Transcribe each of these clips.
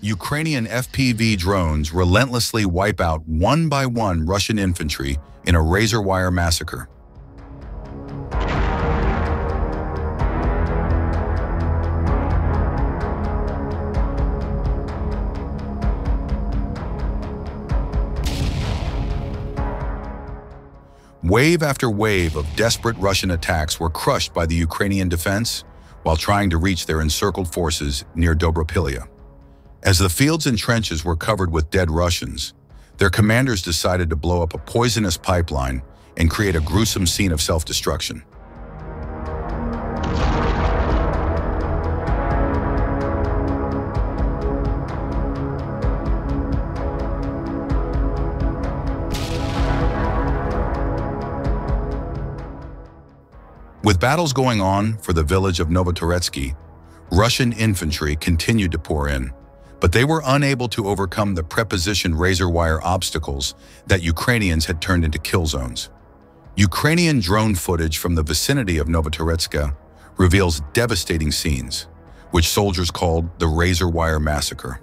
Ukrainian FPV drones relentlessly wipe out one by one Russian infantry in a razor wire massacre. Wave after wave of desperate Russian attacks were crushed by the Ukrainian defense while trying to reach their encircled forces near Dobropillia. As the fields and trenches were covered with dead Russians, their commanders decided to blow up a poisonous pipeline and create a gruesome scene of self-destruction. With battles going on for the village of Novotoretske, Russian infantry continued to pour in, but they were unable to overcome the prepositioned razor wire obstacles that Ukrainians had turned into kill zones. Ukrainian drone footage from the vicinity of Novotoretske reveals devastating scenes, which soldiers called the Razor Wire Massacre.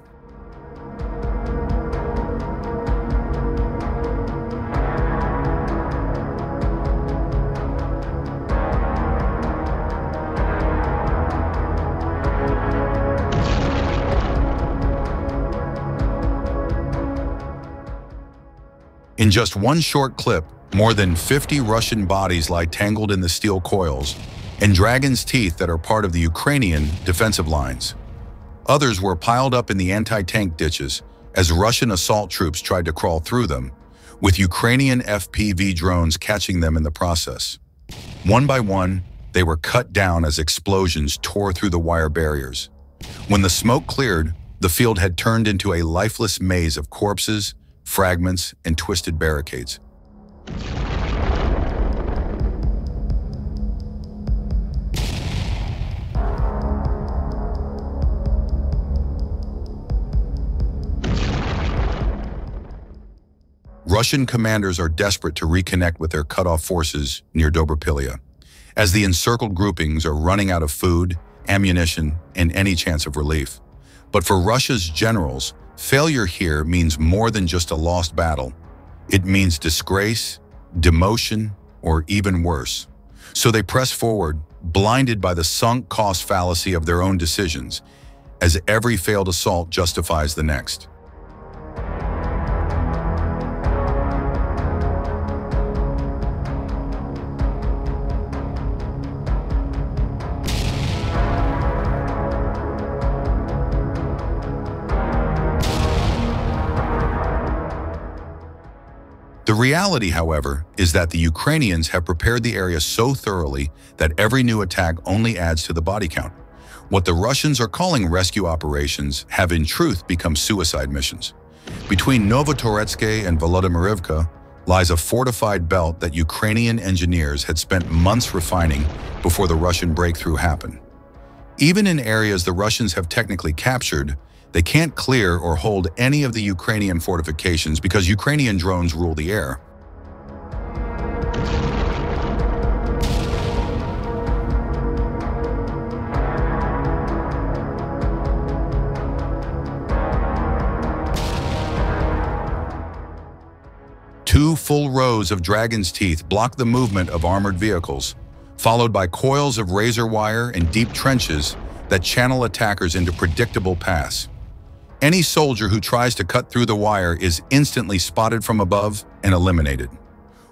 In just one short clip, more than 50 Russian bodies lie tangled in the steel coils and dragon's teeth that are part of the Ukrainian defensive lines. Others were piled up in the anti-tank ditches as Russian assault troops tried to crawl through them, with Ukrainian FPV drones catching them in the process. One by one, they were cut down as explosions tore through the wire barriers. When the smoke cleared, the field had turned into a lifeless maze of corpses, fragments, and twisted barricades. Russian commanders are desperate to reconnect with their cut-off forces near Dobropillia, as the encircled groupings are running out of food, ammunition, and any chance of relief. But for Russia's generals, failure here means more than just a lost battle. It means disgrace, demotion, or even worse. So they press forward, blinded by the sunk cost fallacy of their own decisions, as every failed assault justifies the next. The reality, however, is that the Ukrainians have prepared the area so thoroughly that every new attack only adds to the body count. What the Russians are calling rescue operations have in truth become suicide missions. Between Novotoretske and Volodymyrivka lies a fortified belt that Ukrainian engineers had spent months refining before the Russian breakthrough happened. Even in areas the Russians have technically captured, they can't clear or hold any of the Ukrainian fortifications because Ukrainian drones rule the air. Two full rows of dragon's teeth block the movement of armored vehicles, followed by coils of razor wire and deep trenches that channel attackers into predictable paths. Any soldier who tries to cut through the wire is instantly spotted from above and eliminated.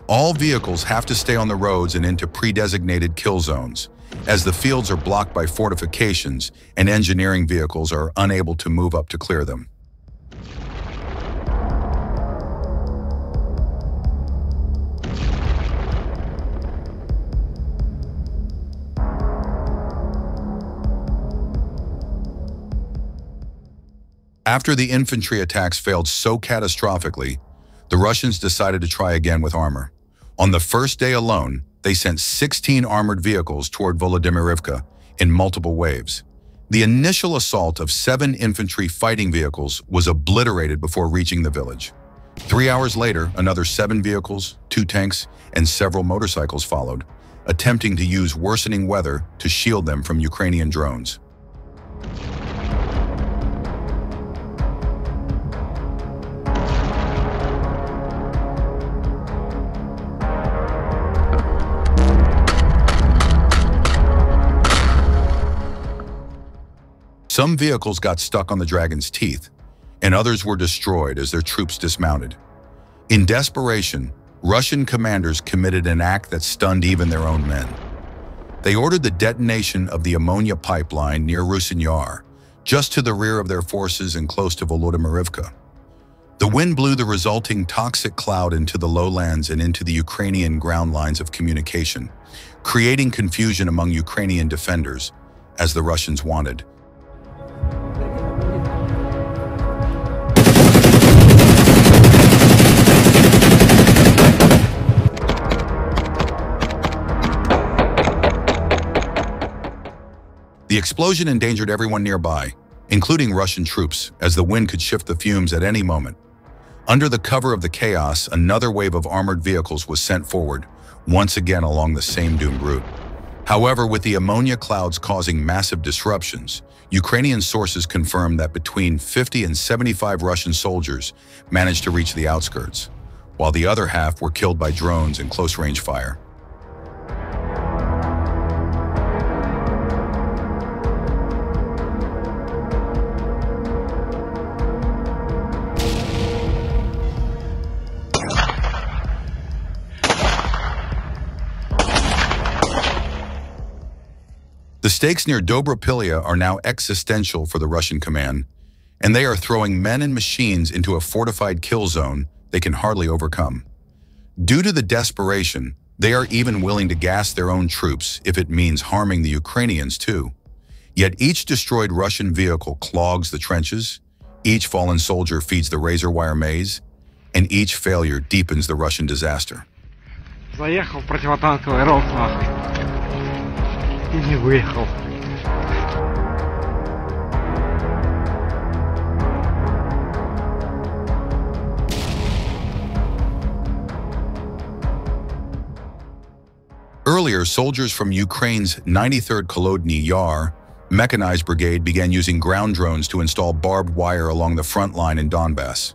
All vehicles have to stay on the roads and into pre-designated kill zones, as the fields are blocked by fortifications and engineering vehicles are unable to move up to clear them. After the infantry attacks failed so catastrophically, the Russians decided to try again with armor. On the first day alone, they sent 16 armored vehicles toward Volodymyrivka in multiple waves. The initial assault of 7 infantry fighting vehicles was obliterated before reaching the village. 3 hours later, another 7 vehicles, 2 tanks, and several motorcycles followed, attempting to use worsening weather to shield them from Ukrainian drones. Some vehicles got stuck on the Dragon's teeth, and others were destroyed as their troops dismounted. In desperation, Russian commanders committed an act that stunned even their own men. They ordered the detonation of the ammonia pipeline near Rusin Yar, just to the rear of their forces and close to Volodymyrivka. The wind blew the resulting toxic cloud into the lowlands and into the Ukrainian ground lines of communication, creating confusion among Ukrainian defenders, as the Russians wanted. The explosion endangered everyone nearby, including Russian troops, as the wind could shift the fumes at any moment. Under the cover of the chaos, another wave of armored vehicles was sent forward, once again along the same doomed route. However, with the ammonia clouds causing massive disruptions, Ukrainian sources confirmed that between 50 and 75 Russian soldiers managed to reach the outskirts, while the other half were killed by drones and close-range fire. The stakes near Dobropillia are now existential for the Russian command, and they are throwing men and machines into a fortified kill zone they can hardly overcome. Due to the desperation, they are even willing to gas their own troops if it means harming the Ukrainians too. Yet each destroyed Russian vehicle clogs the trenches, each fallen soldier feeds the razor wire maze, and each failure deepens the Russian disaster. Заехал в противотанковый ров нахуй. И не выехал. Earlier, soldiers from Ukraine's 93rd Kholodny Yar mechanized brigade began using ground drones to install barbed wire along the front line in Donbass.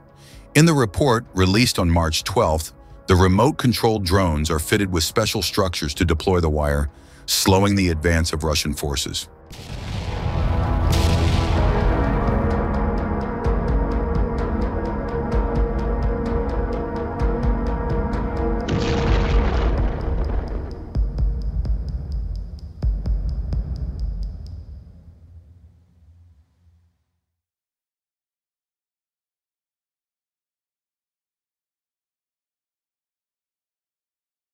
In the report, released on March 12th, the remote-controlled drones are fitted with special structures to deploy the wire, slowing the advance of Russian forces.